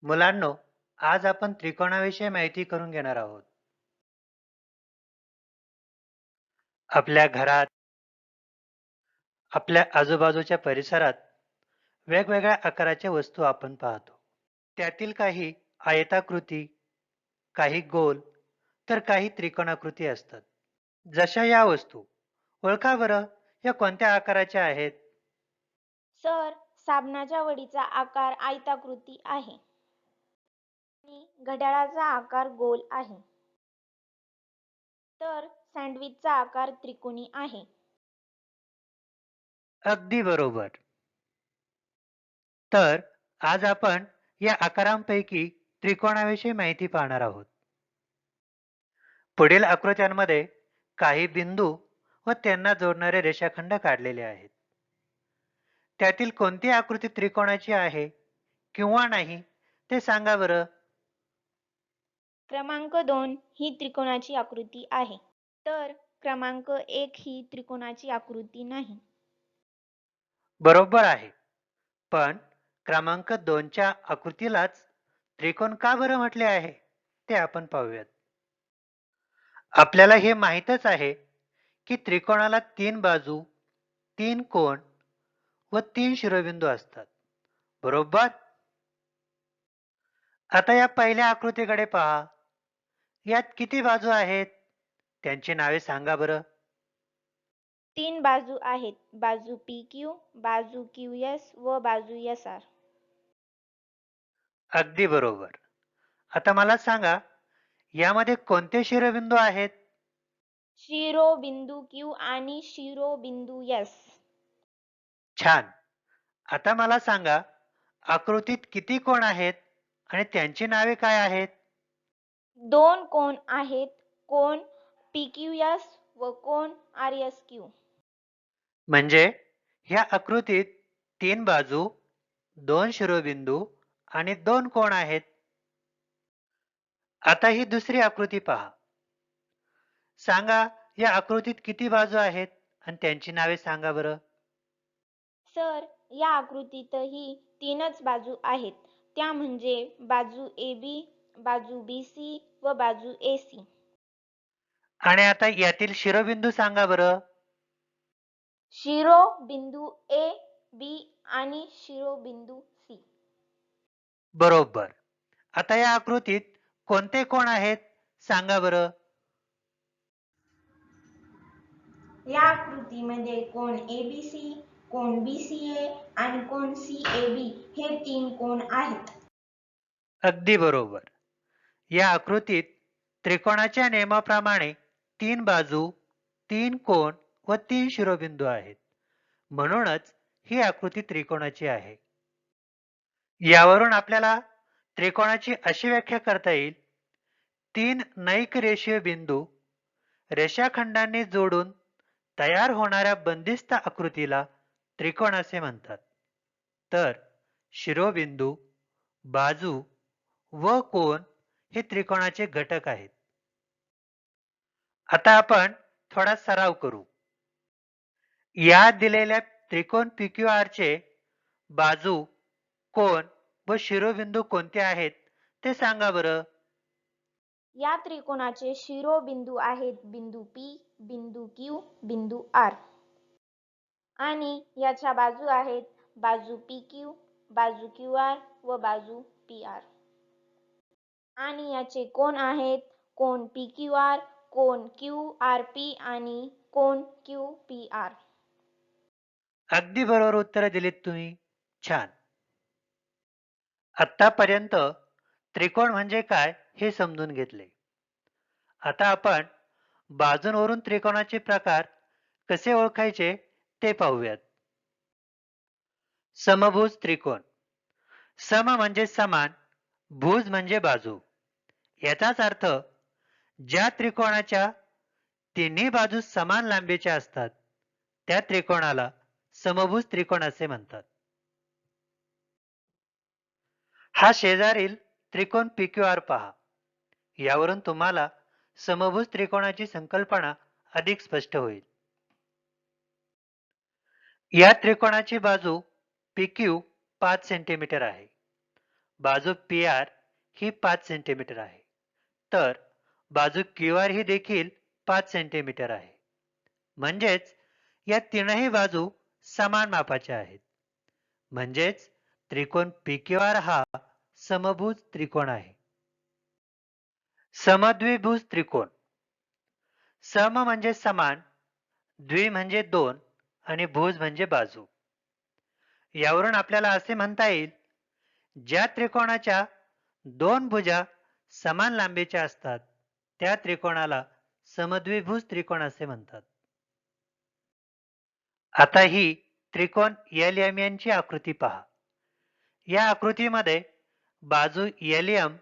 मुलांनो, आज आपण त्रिकोणाविषयी माहिती करून घेणार आहोत. आपल्या घरात, आपल्या आजूबाजूच्या परिसरात वेगवेगळ्या आकाराच्या वस्तू आपण पाहतो. त्यातील काही आयताकृती, काही गोल, तर काही त्रिकोणाकृती असतात. जशा या वस्तू. ओळखा बरं, या कोणत्या आकाराच्या आहेत? सर, साबणाच्या वडीचा आकार आयताकृती आहे आणि घड्याळाचा आकार गोल आहे. तर सँडविचचा आकार त्रिकोणी आहे. अगदी बरोबर. तर आज आपण या आकारांपैकी त्रिकोणाविषयी माहिती पाहणार आहोत. पुढील आकृत्यांमध्ये काही बिंदू व त्यांना जोडणारे रेषाखंड काढलेले आहेत. त्यातील कोणती आकृती त्रिकोणाची आहे किंवा नाही ते सांगा बरं. क्रमांक 2 ही त्रिकोणाची आकृती आहे. तर क्रमांक 1 ही त्रिकोणाची आकृती नाही. बरोबर आहे. पण क्रमांक 2च्या आकृतीलाच त्रिकोण का बरं म्हटले आहे ते आपण पाहूयात. आपल्याला हे माहीतच आहे की त्रिकोणाला 3 बाजू, 3 कोन व 3 शिरोबिंदू असतात. बरोबर. आता या पहिल्या आकृतीकडे पहा. यात किती बाजू आहेत? त्यांची नावे सांगा बरं. 3 बाजू आहेत. बाजू PQ, बाजू QS व बाजू SR. अगदी बरोबर. आता मला सांगा, यामध्ये कोणते शिरोबिंदू आहेत? शिरोबिंदू Q आणि शिरोबिंदू S. छान. आता मला सांगा, आकृतीत किती कोण आहेत आणि त्यांची नावे काय आहेत? 2 कोन आहेत. कोन PQS व कोन RSQ. म्हणजे ह्या आकृतीत 3 बाजू, 2 शिरोबिंदू आणि 2 कोण आहेत. आता ही दुसरी आकृती पहा. सांगा, या आकृतीत किती बाजू आहेत आणि त्यांची नावे सांगा बरं. सर, या आकृतीतही 3च बाजू आहेत. त्या म्हणजे बाजू AB, बाजू BC व बाजू AC. आणि आता यातील शिरोबिंदू सांगा बरं. शिरोबिंदू A, B आणि शिरोबिंदू C. बरोबर. आता या आकृतीत कोणते कोण आहेत सांगा बरं. या आकृतीमध्ये कोन ABC, कोन BCA आणि कोन CAB हे 3 कोन आहेत. अगदी बरोबर. या आकृतीत त्रिकोणाच्या नियमाप्रमाणे 3 बाजू, 3 कोन व 3 शिरोबिंदू आहेत. म्हणूनच ही आकृती त्रिकोणाची आहे. यावरून आपल्याला त्रिकोणाची अशी व्याख्या करता येईल. 3 नैक रेषीय बिंदू रेषाखंडांनी जोडून तयार होणाऱ्या बंदिस्त आकृतीला त्रिकोण असे म्हणतात. तर शिरोबिंदू, बाजू व कोन हे त्रिकोणाचे घटक आहेत. आता आपण थोडा सराव करू. या दिलेल्या त्रिकोण PQR चे बाजू, कोन व शिरोबिंदू कोणते आहेत ते सांगा बरं. या त्रिकोणाचे शिरोबिंदू आहेत बिंदू P, बिंदू Q, बिंदू R. आणि याच्या बाजू आहेत बाजू PQ, बाजू QR व बाजू PR. आणि याचे कोन आहेत कोन PQR, कोन QRP आणि कोन QPR. अगदी बरोबर उत्तर दिलीत तुम्ही. छान. आतापर्यंत त्रिकोण म्हणजे काय हे समजून घेतले. आता आपण बाजूंवरून त्रिकोणाचे प्रकार कसे ओळखायचे ते पाहूयात. समभुज त्रिकोण. सम म्हणजे समान, भुज म्हणजे बाजू. याचाच अर्थ ज्या त्रिकोणाच्या तिन्ही बाजू समान लांबीच्या असतात त्या त्रिकोणाला समभुज त्रिकोण असे म्हणतात. हा शेजारील त्रिकोण PQR पहा. यावरून तुम्हाला समभुज त्रिकोणाची संकल्पना अधिक स्पष्ट होईल. या त्रिकोणाची बाजू PQ 5 सेंटीमीटर आहे. बाजू PR ही 5 सेंटीमीटर आहे, तर बाजू QR ही देखील 5 सेंटीमीटर आहे. म्हणजेच या तीनही बाजू समान मापाच्या आहेत. म्हणजेच त्रिकोण PQR हा समभुज त्रिकोण आहे. समद्विभुज त्रिकोण. सम म्हणजे समान, द्वि म्हणजे दोन आणि भुज म्हणजे बाजू. यावरून आपल्याला असे म्हणता येईल, ज्या त्रिकोणाच्या दोन भुजा समान लांबीच्या असतात त्या त्रिकोणाला समद्विभुज त्रिकोण असे म्हणतात. आता ही त्रिकोण LMN ची आकृती पहा. या आकृतीमध्ये बाजू LM,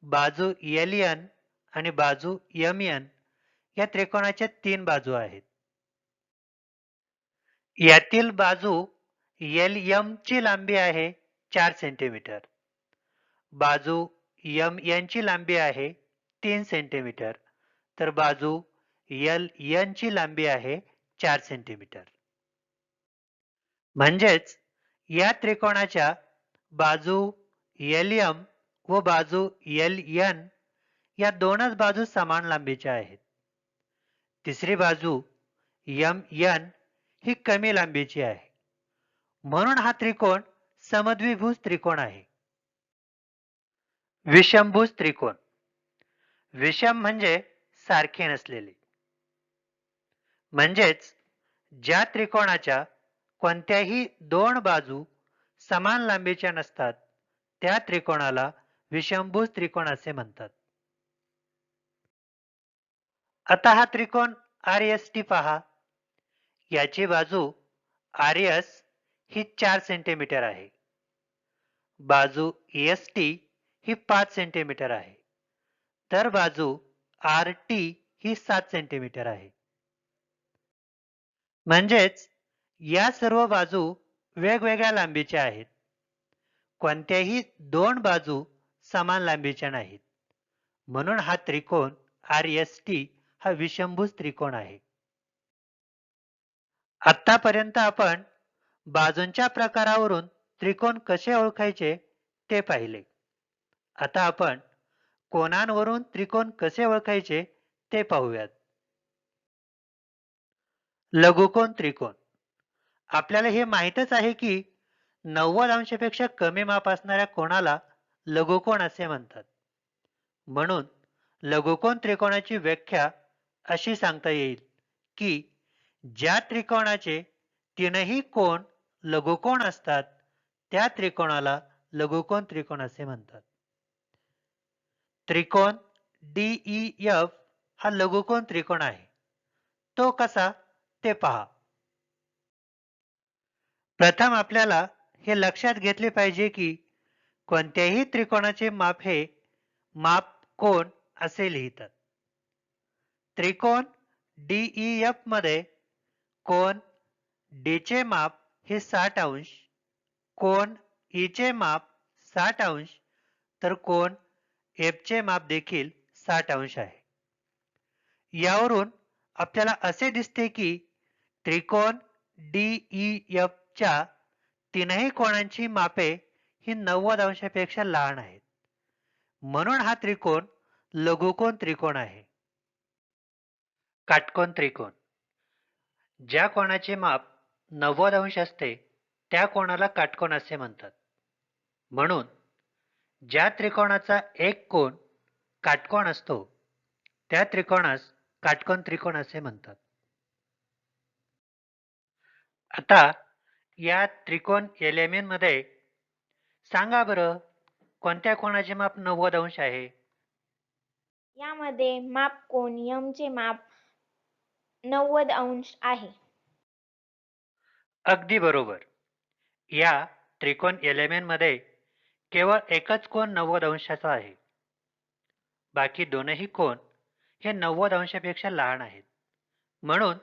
बाजू LN आणि बाजू MN या त्रिकोणाच्या 3 बाजू आहेत. यातील बाजू LM ची लांबी आहे 4 सेंटीमीटर. बाजू MN ची लांबी आहे 3 सेंटीमीटर, तर बाजू LN ची लांबी आहे 4 सेंटीमीटर. म्हणजेच या त्रिकोणाच्या बाजू LM व बाजू LN या दोनच बाजू समान लांबीच्या आहेत. तिसरी बाजू MN ही कमी लांबीची आहे. म्हणून हा त्रिकोण समद्विभुज त्रिकोण आहे. विषमभुज त्रिकोण. विषम म्हणजे सारखे नसलेले. म्हणजेच ज्या त्रिकोणाच्या कोणत्याही दोन बाजू समान लांबीच्या नसतात त्या त्रिकोणाला विषमभुज त्रिकोण असे म्हणतात. आता हा त्रिकोण RST पहा. याची बाजू RS ही 4 सेंटीमीटर आहे. बाजू ST ही 5 सेंटीमीटर आहे, तर बाजू RT ही 7 सेंटीमीटर आहे. म्हणजेच या सर्व बाजू वेगवेगळ्या लांबीच्या आहेत. कोणत्याही दोन बाजू समान लांबीच्या नाहीत. म्हणून हा त्रिकोण RST हा विषमभुज त्रिकोण आहे. आतापर्यंत आपण बाजूंच्या प्रकारावरून त्रिकोण कसे ओळखायचे ते पाहिले. आता आपण कोनांवरून त्रिकोण कसे ओळखायचे ते पाहूयात. लघुकोन त्रिकोण. आपल्याला हे माहीतच आहे की 90 अंशापेक्षा कमी माप असणाऱ्या कोनाला लघुकोन असे म्हणतात. म्हणून लघुकोन त्रिकोणाची व्याख्या अशी सांगता येईल की ज्या त्रिकोणाचे तीनही कोन लघुकोन असतात त्या त्रिकोणाला लघुकोन त्रिकोण असे म्हणतात. त्रिकोण DEF हा लघुकोन त्रिकोण आहे. तो कसा ते पहा. प्रथम आपल्याला हे लक्षात घेतले पाहिजे की कोणत्याही त्रिकोणाचे माप हे माप कोन असे लिहितात. त्रिकोण DEF मध्ये कोन D चे माप हे 60 अंश, कोन E चे माप 60 अंश, तर कोन F चे माप देखील 60 अंश आहे. यावरून आपल्याला असे दिसते की त्रिकोण DEF च्या तीनही कोनांची मापे ही 90 अंशापेक्षा लहान आहेत. म्हणून हा त्रिकोण लघुकोन त्रिकोण आहे. काटकोन त्रिकोण. ज्या कोनाचे माप 90 अंश असते त्या कोनाला काटकोन असे म्हणतात. म्हणून ज्या त्रिकोणाचा एक कोन काटकोन असतो त्या त्रिकोणास काटकोन त्रिकोण असे म्हणतात. आता या त्रिकोण LMN मध्ये सांगा बरं कोणत्या कोनाचे माप 90 अंश आहे? यामध्ये माप कोन M चे माप 90 अंश आहे. अगदी बरोबर. या त्रिकोण LMN मध्ये केवळ एकच कोन 90 अंशाचा आहे. बाकी दोनही कोन हे 90 अंशापेक्षा लहान आहेत. म्हणून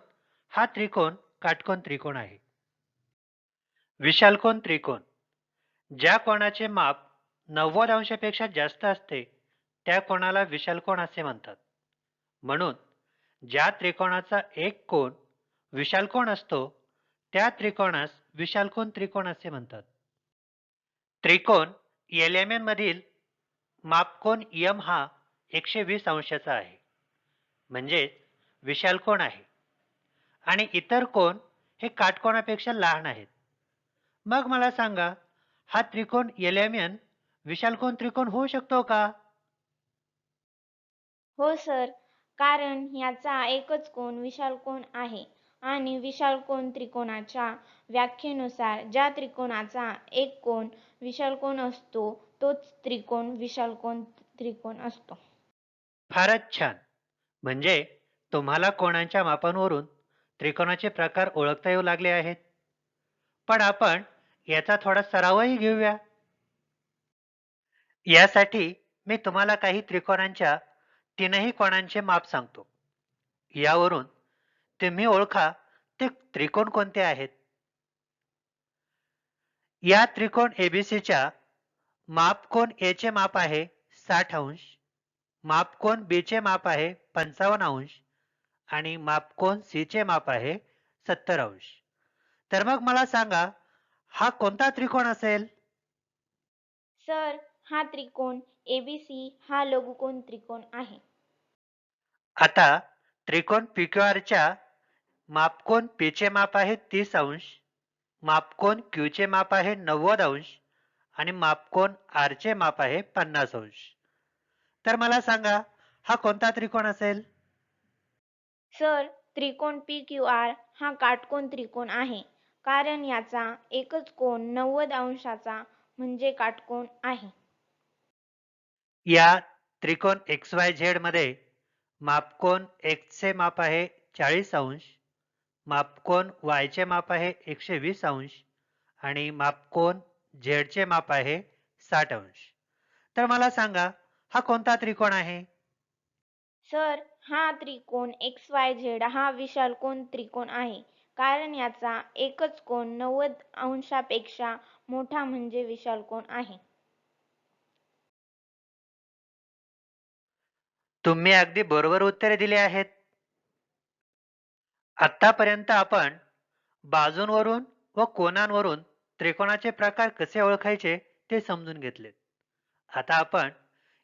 हा त्रिकोण काटकोन त्रिकोण आहे. विशालकोन त्रिकोण. ज्या कोनाचे माप 90 अंशापेक्षा जास्त असते त्या कोनाला विशालकोन असे म्हणतात. म्हणून ज्या त्रिकोणाचा एक कोन विशालकोन असतो त्या त्रिकोणास विशालकोन त्रिकोण असे म्हणतात. त्रिकोण एलिमेन मधील मापकोन यम हा 120 अंशाचा आहे, म्हणजेच विशाल कोन आहे, आणि इतर कोन हे काटकोनापेक्षा लहान आहेत. मग मला सांगा, हा त्रिकोण एलिमेन विशालकोन त्रिकोण होऊ शकतो का? हो सर, कारण याचा एकच कोन विशालकोन आहे आणि विशालकोन त्रिकोणाच्या व्याख्येनुसार ज्या त्रिकोणाचा एक कोन विशालकोन असतो तोच त्रिकोण विशालकोन त्रिकोण असतो. फारच छान. म्हणजे तुम्हाला कोणाच्या मापांवरून त्रिकोणाचे प्रकार ओळखता येऊ लागले आहेत. पण आपण याचा थोडा सरावही घेऊया. यासाठी मी तुम्हाला काही त्रिकोणांच्या तीनही कोणांचे माप सांगतो. यावरून तुम्ही ओळखा ते त्रिकोण कोणते आहेत. या त्रिकोण एबीसीच्या मापकोन ए चे माप आहे 60 अंश, मापकोन बी चे माप आहे 55 अंश आणि मापकोन सी चे माप आहे 70 अंश. तर मग मला सांगा, हा कोणता त्रिकोण असेल? सर, हा त्रिकोण ABC हा लघुकोन त्रिकोण आहे. आता त्रिकोण PQRच्या मापकोन P चे माप आहे 30 अंश, मापकोन Q चे माप आहे 90 अंश आणि मापकोन R चे माप आहे 50 अंश. तर मला सांगा, हा कोणता त्रिकोण असेल? सर, त्रिकोण PQR हा काटकोन त्रिकोण आहे, कारण याचा एकच कोन 90 अंशाचा म्हणजे काटकोन आहे. या त्रिकोण XYZ मध्ये मापकोन X चे माप आहे 40 अंश, मापकोन Y चे माप आहे 120 अंश आणि मापकोन Z चे माप आहे 60 अंश. तर मला सांगा, हा कोणता त्रिकोण आहे? सर, हा त्रिकोण XYZ हा विशालकोन त्रिकोण आहे, कारण याचा एकच कोन 90 अंशापेक्षा मोठा म्हणजे विशालकोन आहे. तुम्ही अगदी बरोबर उत्तरे दिली आहेत. आतापर्यंत आपण बाजूंवरून व कोनांवरून त्रिकोणाचे प्रकार कसे ओळखायचे ते समजून घेतले. आता आपण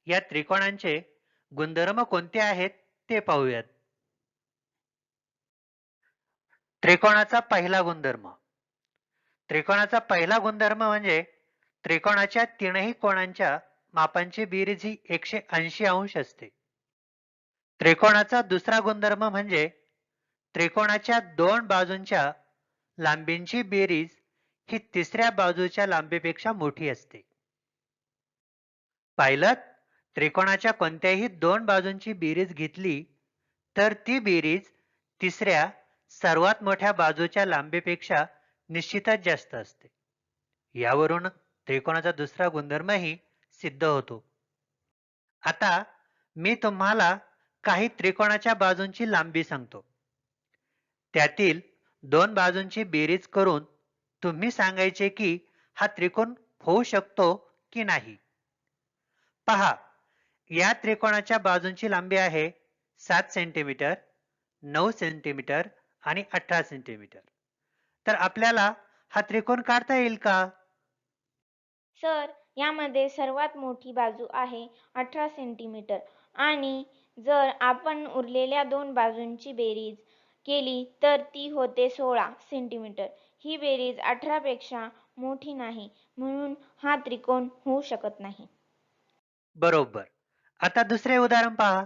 या त्रिकोणांचे गुणधर्म कोणते आहेत ते पाहूयात. त्रिकोणाचा पहिला गुणधर्म. त्रिकोणाचा पहिला गुणधर्म म्हणजे त्रिकोणाच्या तीनही कोणांच्या मापांची बेरीज ही 180 अंश असते. त्रिकोणाचा दुसरा गुणधर्म म्हणजे त्रिकोणाच्या दोन बाजूंच्या लांबींची बेरीज ही तिसऱ्या बाजूच्या लांबीपेक्षा मोठी असते. पाहिलं, त्रिकोणाच्या कोणत्याही दोन बाजूंची बेरीज घेतली तर ती बेरीज तिसऱ्या सर्वात मोठ्या बाजूच्या लांबीपेक्षा निश्चितच जास्त असते. यावरून त्रिकोणाचा दुसरा गुणधर्मही सिद्ध होतो. आता मी तुम्हाला काही त्रिकोणाच्या बाजूंची लांबी सांगतो. त्यातील दोन बाजूंची बेरीज करून तुम्ही सांगायचे की हा त्रिकोण होऊ शकतो की नाही. पहा, या त्रिकोणाच्या बाजूंची लांबी आहे 7 सेंटीमीटर, 9 सेंटीमीटर आणि 18 सेंटीमीटर. तर आपल्याला हा त्रिकोण काढता येईल का? सर, यामध्ये सर्वात मोठी बाजू आहे 18 सेंटीमीटर आणि जर आपण उरलेल्या दोन बाजूंची बेरीज केली तर ती होते 16 सेंटीमीटर. ही बेरीज 18 पेक्षा मोठी नाही, म्हणून हा त्रिकोण होऊ शकत नाही. बरोबर. आता दुसरे उदाहरण पहा.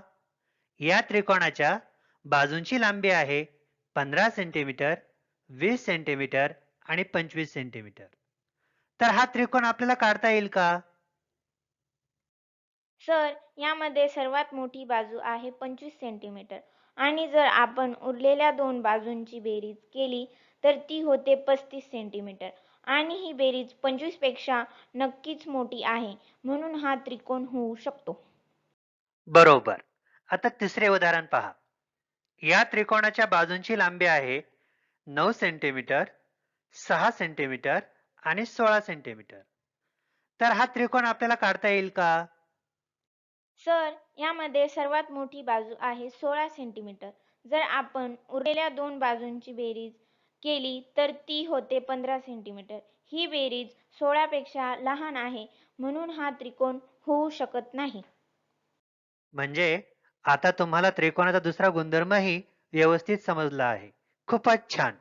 या त्रिकोणाच्या बाजूंची लांबी आहे 15 सेंटीमीटर, 20 सेंटीमीटर आणि 25 सेंटीमीटर. तर हा त्रिकोण आपल्याला काढता येईल का? सर, यामध्ये सर्वात मोठी बाजू आहे 25 सेंटीमीटर आणि जर आपण उरलेल्या दोन बाजूंची बेरीज केली तर ती होते 35 सेंटीमीटर आणि ही बेरीज 25 पेक्षा नक्कीच मोठी आहे, म्हणून हा त्रिकोण होऊ शकतो. बरोबर. आता तिसरे उदाहरण पहा. या त्रिकोणाच्या बाजूंची लांबी आहे 9 सेंटीमीटर, 6 सेंटीमीटर आणि 16 सेंटीमीटर. तर हा त्रिकोण आपल्याला काढता येईल का? सर, यामध्ये सर्वात मोठी बाजू आहे 16 सेंटीमीटर. जर आपण उरलेल्या दोन बाजूंची बेरीज केली तर ती होते 15 सेंटीमीटर. ही बेरीज 16 पेक्षा लहान आहे म्हणून हा त्रिकोण होऊ शकत नाही. म्हणजे आता तुम्हाला त्रिकोणाचा दुसरा गुणधर्मही व्यवस्थित समजला आहे. खूपच छान.